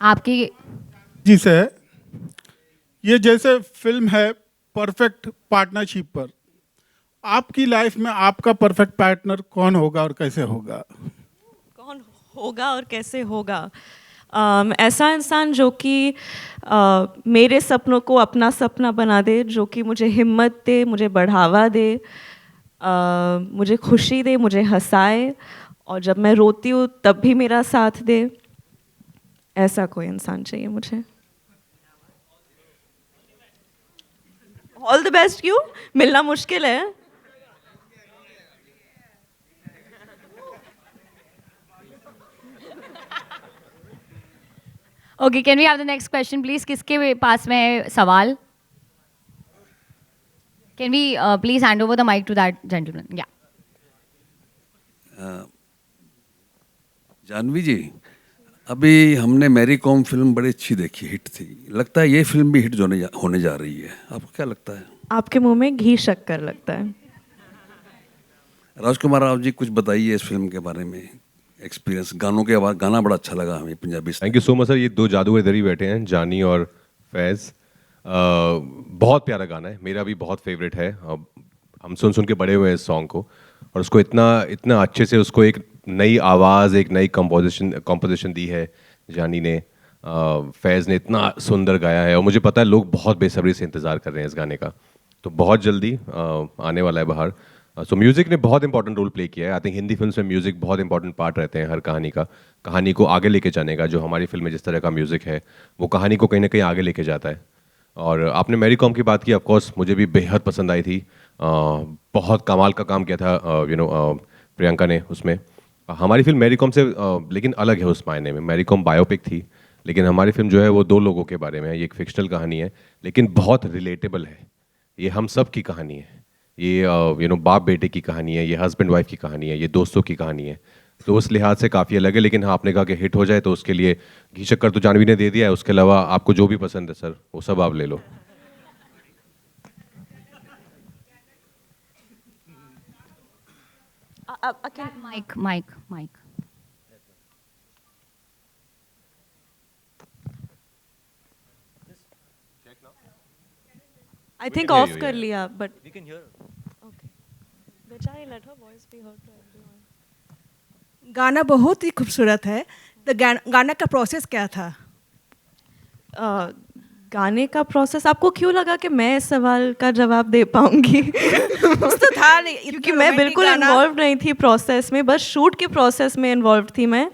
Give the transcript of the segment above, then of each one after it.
आपकी जी सर, ये जैसे फिल्म है परफेक्ट पार्टनरशिप पर, आपकी लाइफ में आपका परफेक्ट पार्टनर कौन होगा और कैसे होगा? कौन होगा और कैसे होगा? ऐसा इंसान जो कि मेरे सपनों को अपना सपना बना दे, जो कि मुझे हिम्मत दे, मुझे बढ़ावा दे, मुझे खुशी दे, मुझे हंसाए, और जब मैं रोती हूँ तब भी मेरा साथ दे। ऐसा कोई इंसान चाहिए मुझे। All the best. क्यों मिलना मुश्किल है? Okay, can we have the next question please? किसके पास में है सवाल? Can we please hand over the mic to that gentleman? या जानवी जी, अभी हमने मैरी कॉम फिल्म बड़ी अच्छी देखी, हिट थी। लगता है ये फिल्म भी हिट होने जा रही है। आपको क्या लगता है? आपके मुंह में घी शक्कर लगता है। राजकुमार राव जी, कुछ बताइए इस फिल्म के बारे में, एक्सपीरियंस। गानों के आवाज, गाना बड़ा अच्छा लगा हमें, Punjabi. Thank you so much sir. ये दो जादूगर इधर ही बैठे हैं, जानी और फैज़। बहुत प्यारा गाना है, मेरा भी बहुत फेवरेट है। हम सुन सुन के बड़े हुए हैं इस सॉन्ग को, और उसको इतना इतना अच्छे से उसको एक नई आवाज़, एक नई कंपोजिशन दी है जानी ने। फैज़ ने इतना सुंदर गाया है, और मुझे पता है लोग बहुत बेसब्री से इंतज़ार कर रहे हैं इस गाने का, तो बहुत जल्दी आने वाला है बाहर। सो म्यूज़िक ने बहुत इंपॉर्टेंट रोल प्ले किया है। आई थिंक हिंदी फिल्म में म्यूज़िक बहुत इंपॉर्टेंट पार्ट रहते हैं हर कहानी का, कहानी को आगे लेके जाने का। जो हमारी फिल्म में जिस तरह का म्यूज़िक है वो कहानी को कहीं ना कहीं आगे लेके जाता है। और आपने मैरी कॉम की बात की, ऑफ कोर्स मुझे भी बेहद पसंद आई थी। बहुत कमाल का काम किया था प्रियंका ने उसमें। हमारी फिल्म मैरी कॉम से लेकिन अलग है उस मायने में। मैरी कॉम बायोपिक थी, लेकिन हमारी फिल्म जो है वो दो लोगों के बारे में है। ये एक फिक्शनल कहानी है, लेकिन बहुत रिलेटेबल है। ये हम सब की कहानी है। ये बाप बेटे की कहानी है, ये हस्बैंड वाइफ की कहानी है, ये दोस्तों की कहानी है। तो उस लिहाज से काफ़ी अलग है। लेकिन हाँ, आपने कहा कि हिट हो जाए तो उसके लिए घी शक्कर तो जानवी ने दे दिया है। उसके अलावा आपको जो भी पसंद है सर, वो सब आप ले लो। Mic mic mic. I think hear of you, कर yeah. लिया, बट ओके। बेचारी, let her voice be heard to everyone. गाना बहुत ही खूबसूरत है। तो गाना का प्रोसेस क्या था? गाने का प्रोसेस, आपको क्यों लगा कि मैं इस सवाल का जवाब दे पाऊंगी? कुछ तो था नहीं, क्योंकि मैं बिल्कुल इन्वॉल्व नहीं थी प्रोसेस में, बस शूट के प्रोसेस में इन्वॉल्व थी मैं।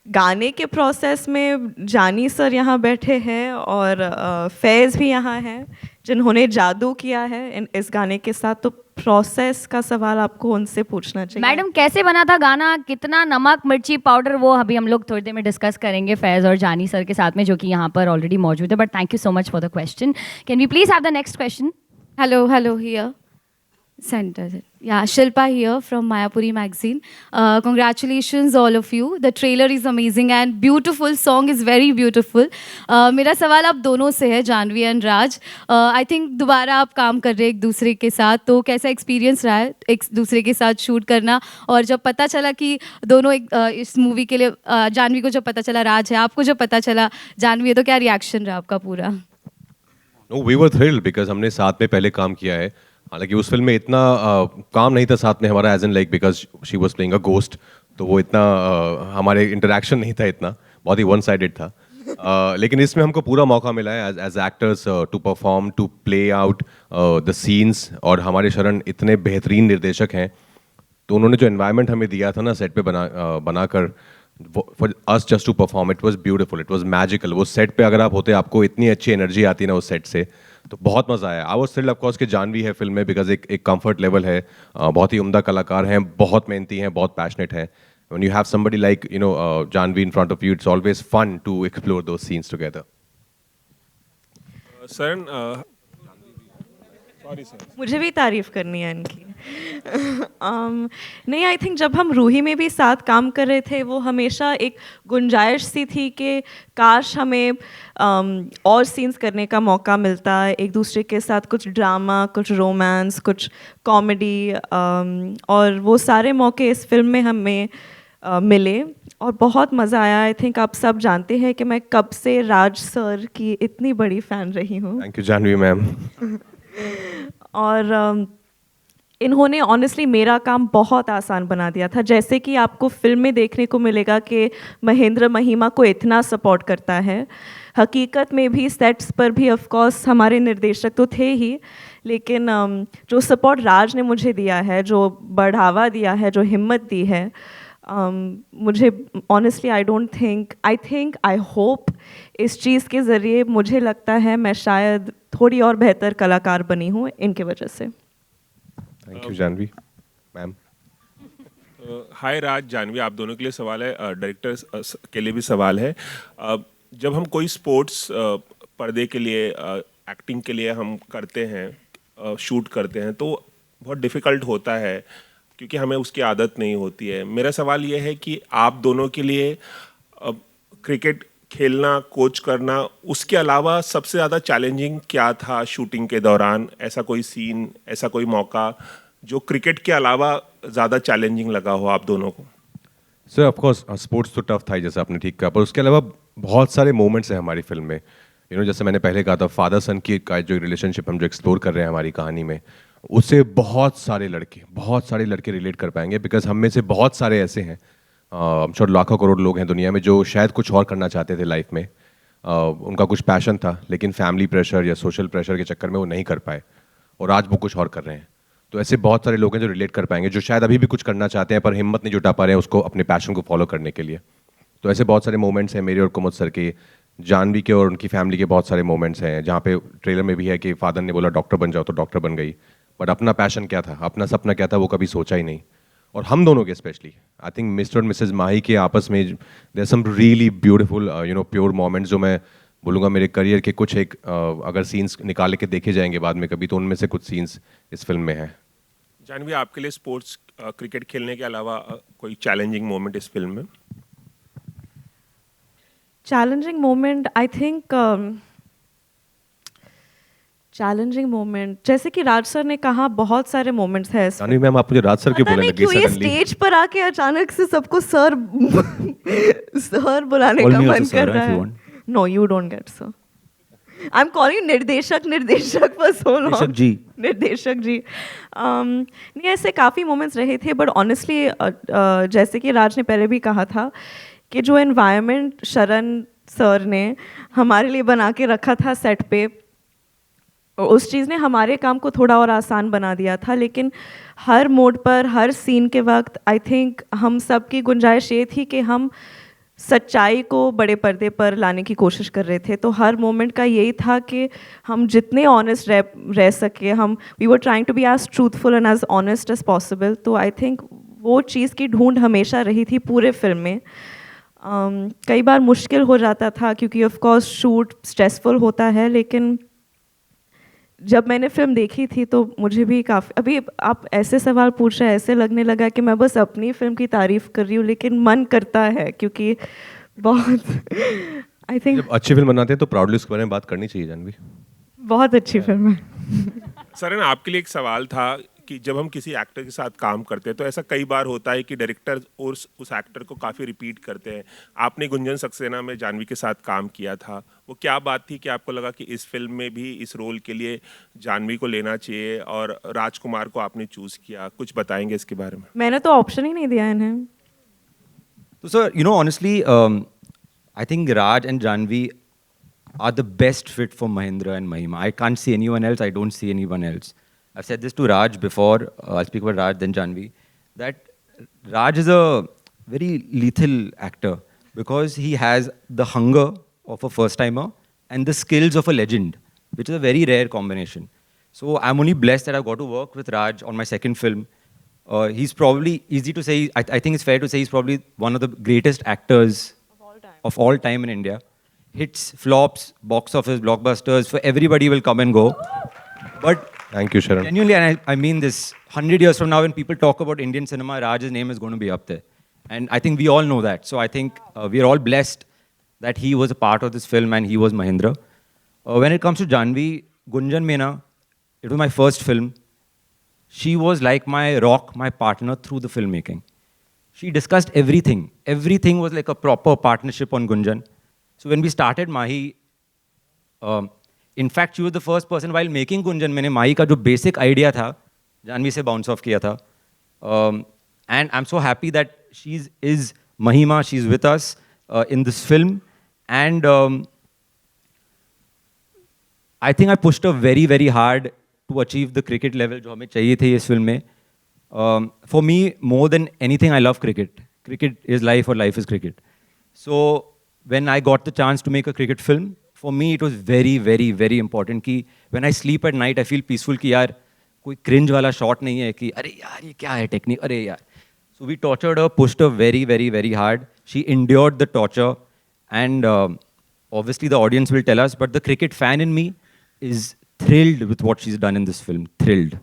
गाने के प्रोसेस में जानी सर यहाँ बैठे हैं, और फैज़ भी यहाँ हैं जिन्होंने जादू किया है इस गाने के साथ। तो प्रोसेस का सवाल आपको उनसे पूछना चाहिए। मैडम, कैसे बना था गाना, कितना नमक मिर्ची पाउडर, वो अभी हम लोग थोड़ी देर में डिस्कस करेंगे फैज़ और जानी सर के साथ में, जो कि यहाँ पर ऑलरेडी मौजूद है। But thank you so much for the question. Can we please have the next question? Hello, here. Center. Yeah, Shilpa here from Mayapuri magazine. Congratulations all of you. The trailer is amazing and beautiful. Song is very beautiful. मेरा सवाल आप दोनों से है, Janhvi and Raj. I think दोबारा आप काम कर रहे हैं एक दूसरे के साथ, तो कैसा एक्सपीरियंस रहा है एक दूसरे के साथ शूट करना? और जब पता चला कि दोनों इस मूवी के लिए, जानवी को जब पता चला राज है, आपको जब पता चला जानवी है, तो क्या रिएक्शन रहा आपका पूरा? No, we were thrilled because हमने साथ में पहले काम किया है। हालांकि उस फिल्म में इतना काम नहीं था साथ में हमारा, as an like because she was playing a ghost, तो वो इतना हमारे इंटरेक्शन नहीं था इतना, बहुत ही वन साइडेड था। लेकिन इसमें हमको पूरा मौका मिला है as actors to perform, to play out the scenes. और हमारे शरण इतने बेहतरीन निर्देशक हैं, तो उन्होंने जो एनवायरनमेंट हमें दिया था ना सेट पे बनाकर, for us just to perform, it was beautiful, it was magical. वो सेट पे अगर आप होते, आपको इतनी अच्छी एनर्जी आती ना उस सेट से, तो बहुत मज़ा आया। I was thrilled of course कि जानवी है फिल्म में, बिकॉज एक कंफर्ट लेवल है। बहुत ही उम्दा कलाकार हैं, बहुत मेहनती हैं, बहुत पैशनेट हैं। When you have somebody like Janvi in front of you, it's always fun to explore those scenes together. Sir, sorry sir, मुझे भी तारीफ करनी है इनकी। नहीं, आई थिंक जब हम रूही में भी साथ काम कर रहे थे, वो हमेशा एक गुंजाइश सी थी कि काश हमें और सीन्स करने का मौका मिलता, एक दूसरे के साथ कुछ ड्रामा, कुछ रोमांस, कुछ कॉमेडी, और वो सारे मौके इस फिल्म में हमें मिले। और बहुत मज़ा आया। आई थिंक आप सब जानते हैं कि मैं कब से राज सर की इतनी बड़ी फ़ैन रही हूँ। Thank you Janhvi ma'am. और इन्होंने ऑनेस्टली मेरा काम बहुत आसान बना दिया था। जैसे कि आपको फिल्म में देखने को मिलेगा कि महेंद्र महिमा को इतना सपोर्ट करता है, हकीकत में भी सेट्स पर भी ऑफ कोर्स हमारे निर्देशक तो थे ही, लेकिन जो सपोर्ट राज ने मुझे दिया है, जो बढ़ावा दिया है, जो हिम्मत दी है, मुझे ऑनेस्टली आई होप इस चीज़ के ज़रिए मुझे लगता है मैं शायद थोड़ी और बेहतर कलाकार बनी हूँ इनके वजह से। Thank you Janhvi ma'am. Hi Raj, Janhvi, आप दोनों के लिए सवाल है, डायरेक्टर्स के लिए भी सवाल है। जब हम कोई स्पोर्ट्स पर्दे के लिए एक्टिंग के लिए हम करते हैं, शूट करते हैं, तो बहुत डिफ़िकल्ट होता है क्योंकि हमें उसकी आदत नहीं होती है। मेरा सवाल ये है कि आप दोनों के लिए क्रिकेट खेलना, कोच करना, उसके अलावा सबसे ज़्यादा चैलेंजिंग क्या था शूटिंग के दौरान? ऐसा कोई सीन, ऐसा कोई मौका जो क्रिकेट के अलावा ज़्यादा चैलेंजिंग लगा हो आप दोनों को? सर ऑफ कोर्स स्पोर्ट्स तो टफ था ही, जैसे आपने ठीक कहा, पर उसके अलावा बहुत सारे मोमेंट्स हैं हमारी फिल्म में। जैसे मैंने पहले कहा था, फादर सन की का जो रिलेशनशिप हम जो एक्सप्लोर कर रहे हैं हमारी कहानी में, उससे बहुत सारे लड़के रिलेट कर पाएंगे, बिकॉज हम में से बहुत सारे ऐसे हैं, I'm sure लाखों करोड़ लोग हैं दुनिया में जो शायद कुछ और करना चाहते थे लाइफ में, उनका कुछ पैशन था, लेकिन फैमिली प्रेशर या सोशल प्रेशर के चक्कर में वो नहीं कर पाए, और आज वो कुछ और कर रहे हैं। तो ऐसे बहुत सारे लोग हैं जो रिलेट कर पाएंगे, जो शायद अभी भी कुछ करना चाहते हैं पर हिम्मत नहीं जुटा पा रहे हैं उसको अपने पैशन को फॉलो करने के लिए। तो ऐसे बहुत सारे मोमेंट्स हैं मेरे और कुमुद सर के, जानवी के और उनकी फैमिली के बहुत सारे मोमेंट्स हैं, जहाँ पे ट्रेलर में भी है कि फादर ने बोला डॉक्टर बन जाओ तो डॉक्टर बन गई, बट अपना पैशन क्या था, अपना सपना क्या था, वो कभी सोचा ही नहीं। और हम दोनों के स्पेशली आई थिंक मिस्टर और मिसेज माही के आपस में there some really beautiful pure moments, जो मैं बोलूँगा मेरे करियर के कुछ एक अगर सीन्स निकाल के देखे जाएंगे बाद में कभी, तो उनमें से कुछ सीन्स इस फिल्म में हैं। जानवी, आपके लिए स्पोर्ट्स क्रिकेट खेलने के अलावा कोई चैलेंजिंग मोमेंट इस फिल्म में? Challenging moment, I think challenging moment, जैसे कि राज सर ने कहा, बहुत सारे मोमेंट्स हैं इसमें। जानवी मैम, आप मुझे राज सर के पता बोलने नहीं लगी क्यों ये सडनली। स्टेज पर आके अचानक से सबको सर सर बुलाने का मन कर रहा है। No, you don't get sir. I am calling निर्देशक फॉर सो लॉन्ग। निर्देशक जी। नहीं, ऐसे काफ़ी मोमेंट्स रहे थे, बट ऑनेस्टली जैसे कि राज ने पहले भी कहा था कि जो एनवायरनमेंट शरण सर ने हमारे लिए बना के रखा था सेट पे, उस चीज़ ने हमारे काम को थोड़ा और आसान बना दिया था। लेकिन हर मोड पर, हर सीन के वक्त आई थिंक हम सब की गुंजाइश ये थी कि हम सच्चाई को बड़े पर्दे पर लाने की कोशिश कर रहे थे। तो हर मोमेंट का यही था कि हम जितने ऑनेस्ट रह सके, हम we were trying to be as truthful and as honest as possible. तो आई थिंक वो चीज़ की ढूंढ हमेशा रही थी पूरे फिल्म में। कई बार मुश्किल हो जाता था क्योंकि ऑफ कोर्स शूट स्ट्रेसफुल होता है, लेकिन जब मैंने फिल्म देखी थी तो मुझे भी काफ़ी, अभी आप ऐसे सवाल पूछ रहे हैं, ऐसे लगने लगा कि मैं बस अपनी फिल्म की तारीफ़ कर रही हूँ, लेकिन मन करता है क्योंकि बहुत आई थिंक जब अच्छी फिल्म बनाते हैं तो प्राउडली उसके बारे में बात करनी चाहिए जानवी। बहुत अच्छी फिल्म है। सर, आपके लिए एक सवाल था कि जब हम किसी एक्टर के साथ काम करते हैं तो ऐसा कई बार होता है कि डायरेक्टर और उस एक्टर को काफ़ी रिपीट करते हैं। आपने गुंजन सक्सेना में जानवी के साथ काम किया था, वो क्या बात थी कि आपको लगा कि इस फिल्म में भी इस रोल के लिए जानवी को लेना चाहिए और राजकुमार को आपने चूज़ किया? कुछ बताएंगे इसके बारे में? मैंने तो ऑप्शन ही नहीं दिया इन्हें। So, sir, honestly, I think Raj and Janvi are the best fit for Mahindra and Mahima. I can't see anyone else. I don't see anyone else. I've said this to Raj before. I'll speak about Raj, then Janvi. That Raj is a very lethal actor because he has the hunger of a first-timer and the skills of a legend, which is a very rare combination. So I'm only blessed that I've got to work with Raj on my second film. He's probably, easy to say, I think it's fair to say he's probably one of the greatest actors of all time in India. Hits, flops, box office, blockbusters, for everybody will come and go. But thank you शरण। genuinely, and I mean this, 100 years from now when people talk about Indian cinema, Raj's name is going to be up there. And I think we all know that. So I think we are all blessed that he was a part of this film and he was Mahindra. When it comes to Janvi, Gunjan Mena, it was my first film. She was like my rock, my partner through the filmmaking. she discussed everything. Everything was like a proper partnership on Gunjan. So when we started Mahi, in fact, she was the first person while making Gunjan, मैंने Mahi का जो basic idea था, जानवी से bounce off किया था. And I'm so happy that is Mahima, she's with us in this film. And I think I pushed her very, very hard to achieve the cricket level जो हमें चाहिए थे इस film में. For me, more than anything, I love cricket. Cricket is life or life is cricket. So when I got the chance to make a cricket film, for me it was very, very, very important कि when I sleep at night, I feel peaceful कि यार कोई cringe वाला shot नहीं है कि अरे यार ये क्या है technique, अरे यार. So we tortured her, pushed her very, very, very hard. She endured the torture, and obviously the audience will tell us, but the cricket fan in me is thrilled with what she's done in this film. Thrilled.